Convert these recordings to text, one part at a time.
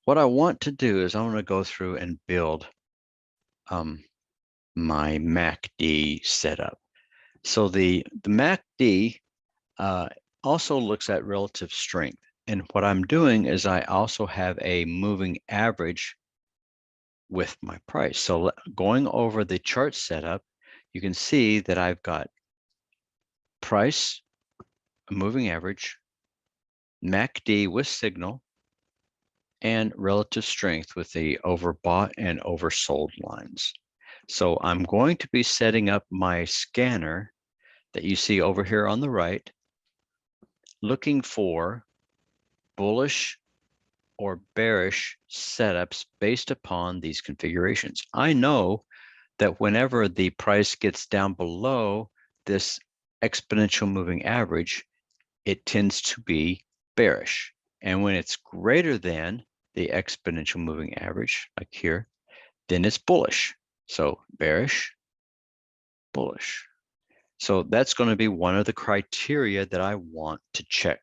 what I want to do is I want to go through and build my MACD setup. So the MACD also looks at relative strength. And what I'm doing is I also have a moving average with my price. So going over the chart setup, you can see that I've got price, a moving average, MACD with signal, and relative strength with the overbought and oversold lines. So I'm going to be setting up my scanner that you see over here on the right, looking for bullish or bearish setups based upon these configurations. I know that whenever the price gets down below this exponential moving average, it tends to be bearish. And when it's greater than the exponential moving average, like here, then it's bullish. So bearish, bullish. So that's going to be one of the criteria that I want to check.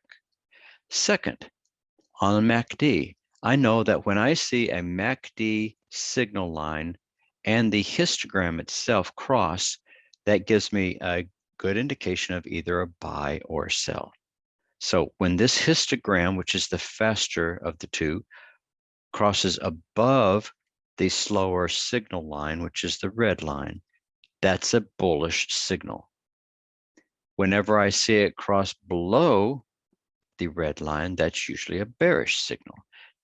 Second, on MACD, I know that when I see a MACD signal line and the histogram itself cross, that gives me a good indication of either a buy or a sell. So when this histogram, which is the faster of the two, crosses above the slower signal line, which is the red line, that's a bullish signal. Whenever I see it cross below the red line, that's usually a bearish signal.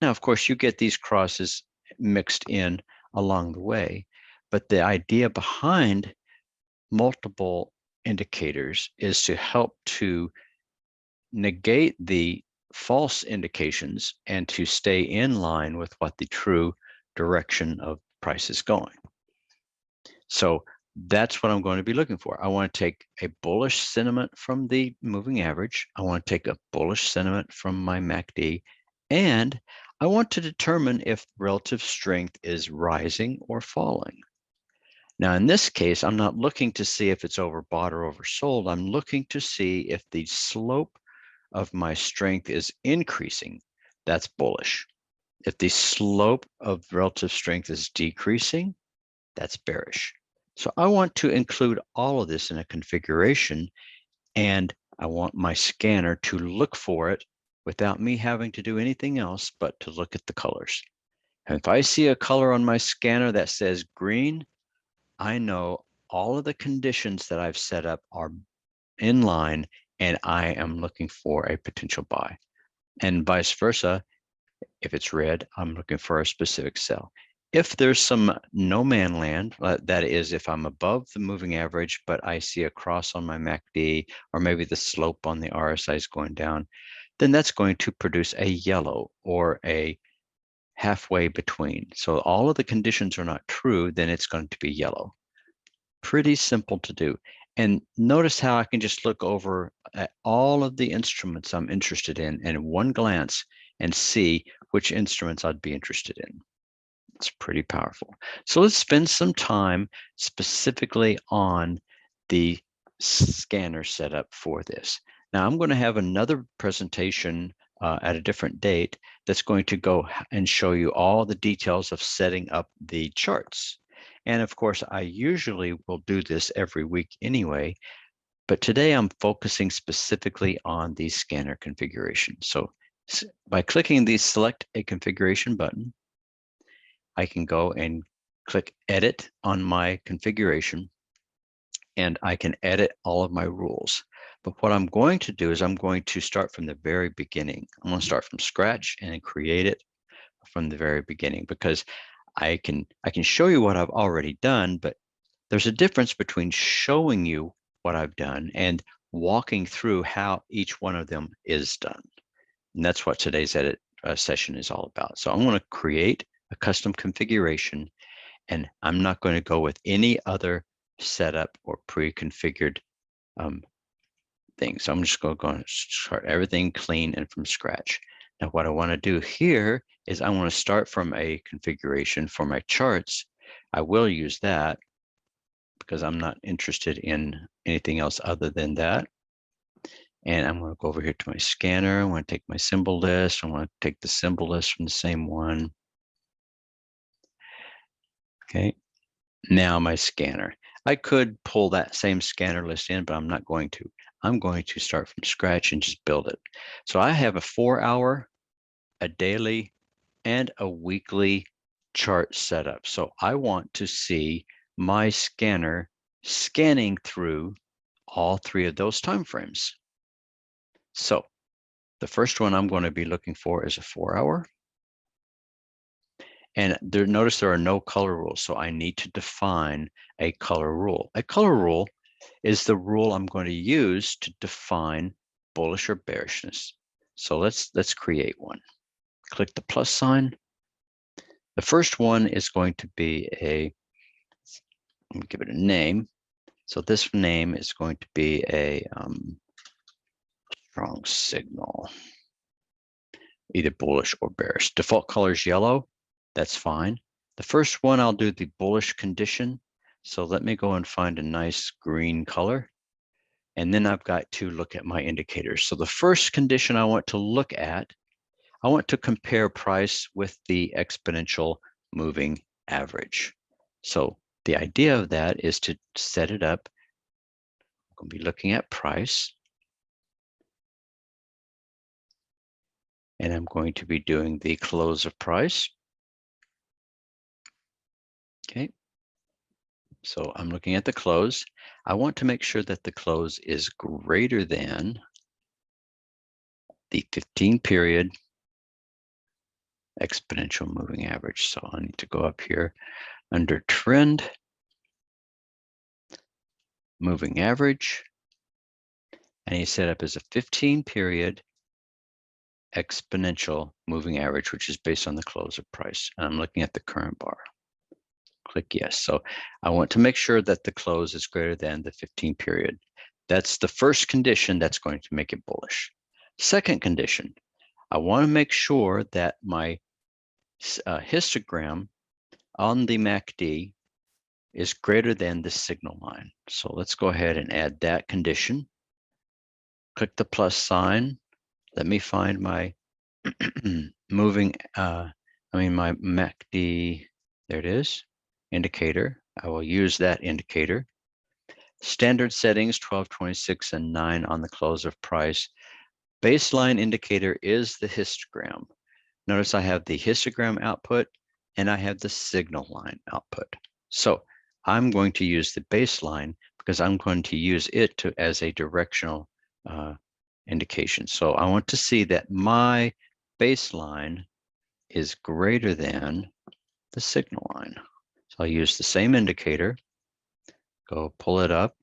Now, of course, you get these crosses mixed in along the way, but the idea behind multiple indicators is to help to negate the false indications and to stay in line with what the true direction of price is going. So that's what I'm going to be looking for. I want to take a bullish sentiment from the moving average. I want to take a bullish sentiment from my MACD, and I want to determine if relative strength is rising or falling. Now, in this case, I'm not looking to see if it's overbought or oversold. I'm looking to see if the slope of my strength is increasing. That's bullish. If the slope of relative strength is decreasing, that's bearish. So I want to include all of this in a configuration, and I want my scanner to look for it without me having to do anything else but to look at the colors. And if I see a color on my scanner that says green, I know all of the conditions that I've set up are in line and I am looking for a potential buy. And vice versa, if it's red, I'm looking for a specific sell. If there's some no man land, that is, if I'm above the moving average, but I see a cross on my MACD, or maybe the slope on the RSI is going down, then that's going to produce a yellow or a halfway between. So all of the conditions are not true, then it's going to be yellow. Pretty simple to do. And notice how I can just look over at all of the instruments I'm interested in one glance and see which instruments I'd be interested in. It's pretty powerful. So let's spend some time specifically on the scanner setup for this. Now I'm going to have another presentation at a different date that's going to go and show you all the details of setting up the charts. And of course, I usually will do this every week anyway, but today I'm focusing specifically on the scanner configuration. So by clicking the Select a Configuration button, I can go and click Edit on my configuration, and I can edit all of my rules. But what I'm going to do is I'm going to start from the very beginning. I'm going to start from scratch and create it from the very beginning, because I can show you what I've already done, but there's a difference between showing you what I've done and walking through how each one of them is done. And that's what today's edit session is all about. So I'm going to create a custom configuration, and I'm not going to go with any other setup or pre-configured things. So I'm just going to start everything clean and from scratch. Now, what I want to do here is I want to start from a configuration for my charts. I will use that because I'm not interested in anything else other than that. And I'm going to go over here to my scanner. I want to take my symbol list. I want to take the symbol list from the same one. Okay, now my scanner. I could pull that same scanner list in, but I'm not going to. I'm going to start from scratch and just build it. So I have a 4-hour, a daily, and a weekly chart set up. So I want to see my scanner scanning through all 3 of those time frames. So the first one I'm going to be looking for is a 4-hour. And notice there are no color rules, so I need to define a color rule. A color rule is the rule I'm going to use to define bullish or bearishness. So let's create one. Click the plus sign. The first one is going to be let me give it a name. So this name is going to be a strong signal, either bullish or bearish. Default color is yellow. That's fine. The first one, I'll do the bullish condition. So let me go and find a nice green color. And then I've got to look at my indicators. So the first condition I want to look at, I want to compare price with the exponential moving average. So the idea of that is to set it up. I'm going to be looking at price. And I'm going to be doing the close of price. Okay. So I'm looking at the close. I want to make sure that the close is greater than the 15-period exponential moving average. So I need to go up here under trend, moving average, and you set up as a 15-period exponential moving average, which is based on the close of price. And I'm looking at the current bar. Click yes. So I want to make sure that the close is greater than the 15-period. That's the first condition that's going to make it bullish. Second condition, I want to make sure that my histogram on the MACD is greater than the signal line. So let's go ahead and add that condition. Click the plus sign. Let me find my my MACD. There it is. Indicator. I will use that indicator. Standard settings 12, 26, and 9 on the close of price. Baseline indicator is the histogram. Notice I have the histogram output and I have the signal line output. So I'm going to use the baseline because I'm going to use it as a directional indication. So I want to see that my baseline is greater than the signal line. So I'll use the same indicator, go pull it up.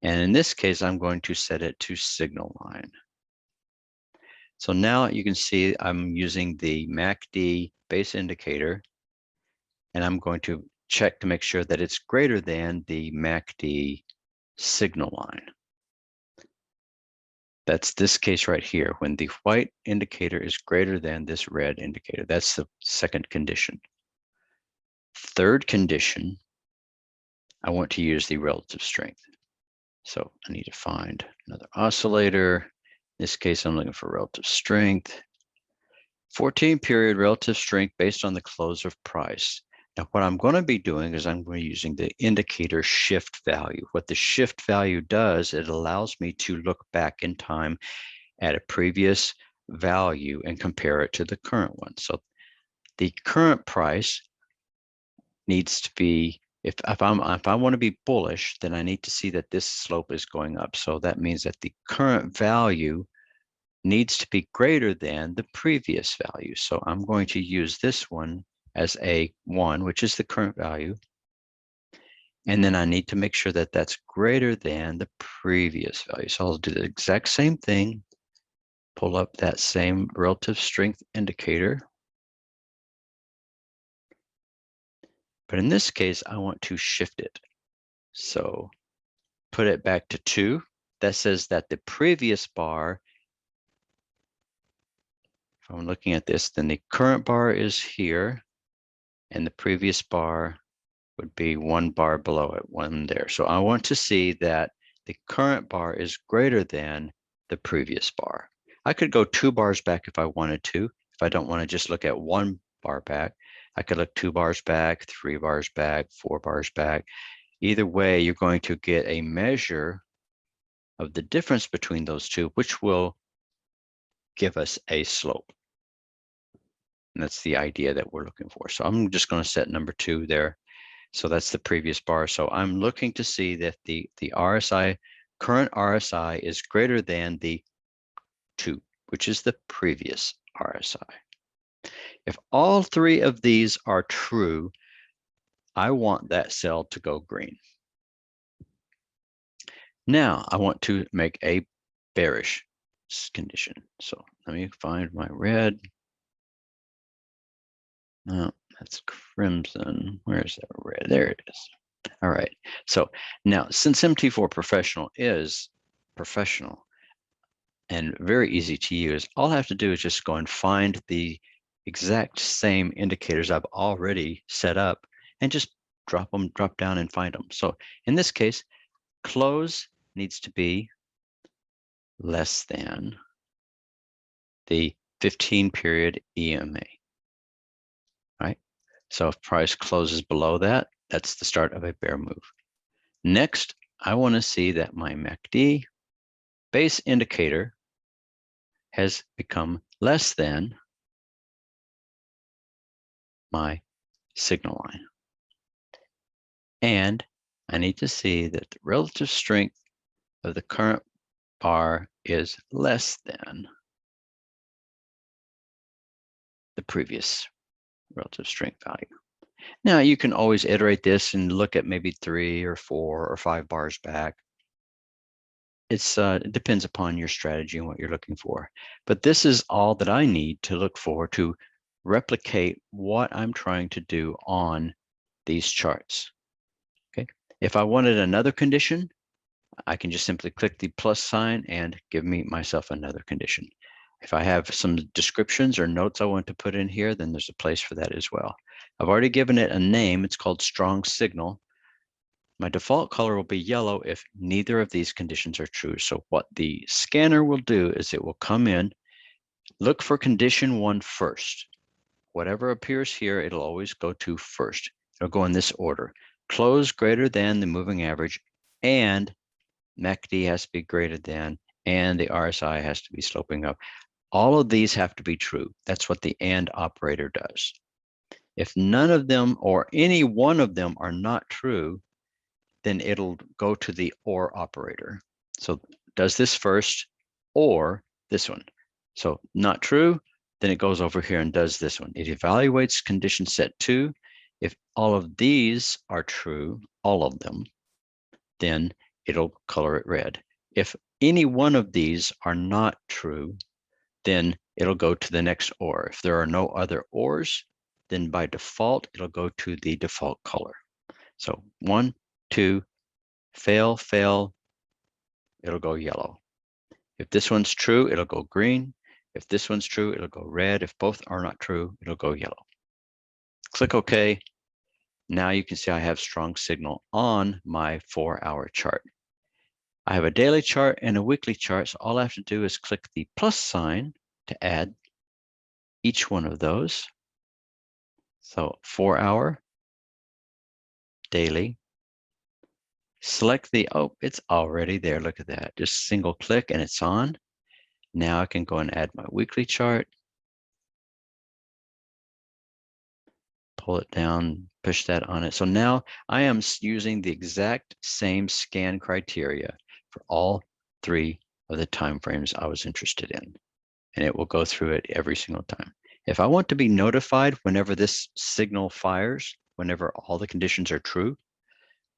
And in this case, I'm going to set it to signal line. So now you can see I'm using the MACD base indicator, and I'm going to check to make sure that it's greater than the MACD signal line. That's this case right here, when the white indicator is greater than this red indicator. That's the second condition. Third condition, I want to use the relative strength. So I need to find another oscillator. In this case, I'm looking for relative strength. 14-period relative strength based on the close of price. Now, what I'm going to be doing is I'm going to be using the indicator shift value. What the shift value does, it allows me to look back in time at a previous value and compare it to the current one. So the current price needs to be, if I want to be bullish, then I need to see that this slope is going up. So that means that the current value needs to be greater than the previous value. So I'm going to use this one as a 1, which is the current value. And then I need to make sure that that's greater than the previous value. So I'll do the exact same thing, pull up that same relative strength indicator. But in this case, I want to shift it. So put it back to 2. That says that the previous bar, if I'm looking at this, then the current bar is here, and the previous bar would be one bar below it, one there. So I want to see that the current bar is greater than the previous bar. I could go 2 bars back if I wanted to. If I don't want to just look at 1 bar back, I could look 2 bars back, 3 bars back, 4 bars back. Either way, you're going to get a measure of the difference between those two, which will give us a slope. And that's the idea that we're looking for. So I'm just going to set number 2 there. So that's the previous bar. So I'm looking to see that the RSI, current RSI is greater than the 2, which is the previous RSI. If all 3 of these are true, I want that cell to go green. Now I want to make a bearish condition. So let me find my red. No, that's crimson. Where's that red? There it is. All right. So now, since MT4 Professional is professional and very easy to use, all I have to do is just go and find the exact same indicators I've already set up and just drop down and find them. So in this case, close needs to be less than the 15-period EMA, right? So if price closes below that, that's the start of a bear move. Next, I want to see that my MACD base indicator has become less than my signal line. And I need to see that the relative strength of the current bar is less than the previous relative strength value. Now you can always iterate this and look at maybe 3 or 4 or 5 bars back. It depends upon your strategy and what you're looking for. But this is all that I need to look for to replicate what I'm trying to do on these charts. Okay. If I wanted another condition, I can just simply click the plus sign and give myself another condition. If I have some descriptions or notes I want to put in here, then there's a place for that as well. I've already given it a name. It's called strong signal. My default color will be yellow if neither of these conditions are true. So what the scanner will do is it will come in, look for condition 1 first. Whatever appears here, it'll always go to first. It'll go in this order. Close greater than the moving average, and MACD has to be greater than, and the RSI has to be sloping up. All of these have to be true. That's what the AND operator does. If none of them or any one of them are not true, then it'll go to the OR operator. So does this first or this one. So not true, then it goes over here and does this one. It evaluates condition set 2. If all of these are true, all of them, then it'll color it red. If any one of these are not true, then it'll go to the next OR. If there are no other ORs, then by default, it'll go to the default color. So 1, 2, fail, fail, it'll go yellow. If this one's true, it'll go green. If this one's true, it'll go red. If both are not true, it'll go yellow. Click OK. Now you can see I have strong signal on my 4-hour chart. I have a daily chart and a weekly chart, so all I have to do is click the plus sign to add each one of those. So 4-hour, daily. Select the, oh, it's already there. Look at that. Just single click and it's on. Now I can go and add my weekly chart. Pull it down, push that on it. So now I am using the exact same scan criteria for all 3 of the time frames I was interested in. And it will go through it every single time. If I want to be notified whenever this signal fires, whenever all the conditions are true,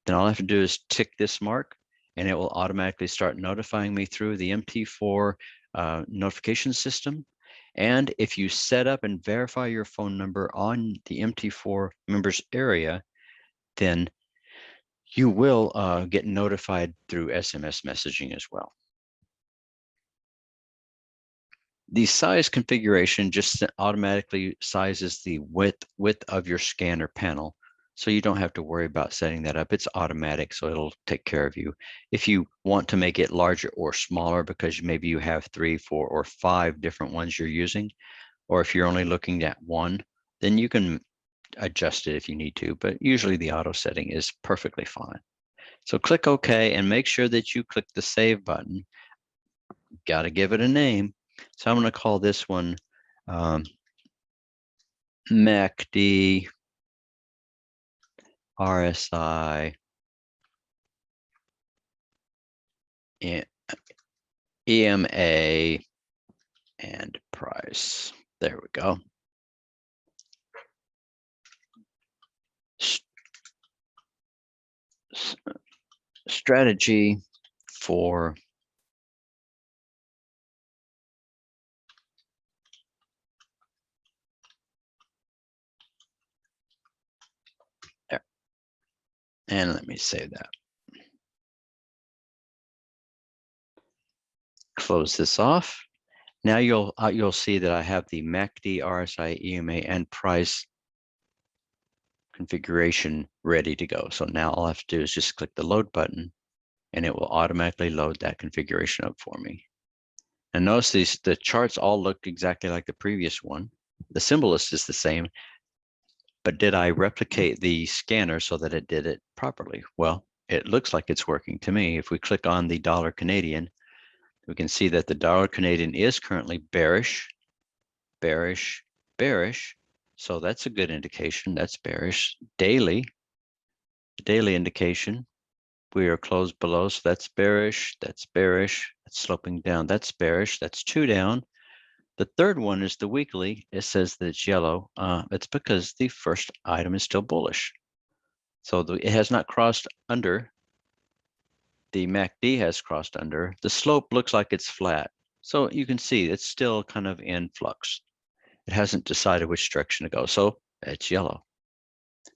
then all I have to do is tick this mark and it will automatically start notifying me through the MT4 notification system. And if you set up and verify your phone number on the MT4 members area, then you will get notified through SMS messaging as well. The size configuration just automatically sizes the width of your scanner panel. So you don't have to worry about setting that up. It's automatic, so it'll take care of you. If you want to make it larger or smaller because maybe you have 3, 4, or 5 different ones you're using, or if you're only looking at one, then you can adjust it if you need to, but usually the auto setting is perfectly fine. So click OK and make sure that you click the Save button. Got to give it a name. So I'm going to call this one MACD RSI EMA and price. There we go. Strategy for there. And let me save that. Close this off. Now you'll see that I have the MACD, RSI, EMA, and price configuration ready to go. So now all I have to do is just click the load button and it will automatically load that configuration up for me. And notice the charts all look exactly like the previous one. The symbol list is the same, but did I replicate the scanner so that it did it properly? Well, it looks like it's working to me. If we click on the dollar Canadian, we can see that the dollar Canadian is currently bearish, bearish, bearish. So that's a good indication. That's bearish. Daily indication, we are closed below. So that's bearish. That's bearish. That's sloping down. That's bearish. That's 2 down. The third one is the weekly. It says that it's yellow. It's because the first item is still bullish. So it has not crossed under. The MACD has crossed under. The slope looks like it's flat. So you can see it's still kind of in flux. It hasn't decided which direction to go. So it's yellow.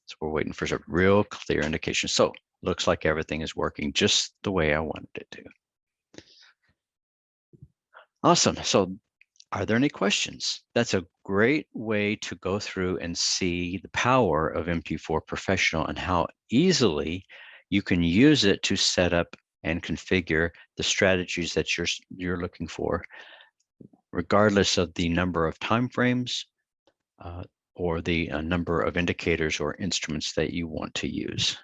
So we're waiting for some real clear indication. So looks like everything is working just the way I wanted it to. Awesome. So are there any questions? That's a great way to go through and see the power of MT4 Professional and how easily you can use it to set up and configure the strategies that you're looking for, regardless of the number of time frames or the number of indicators or instruments that you want to use.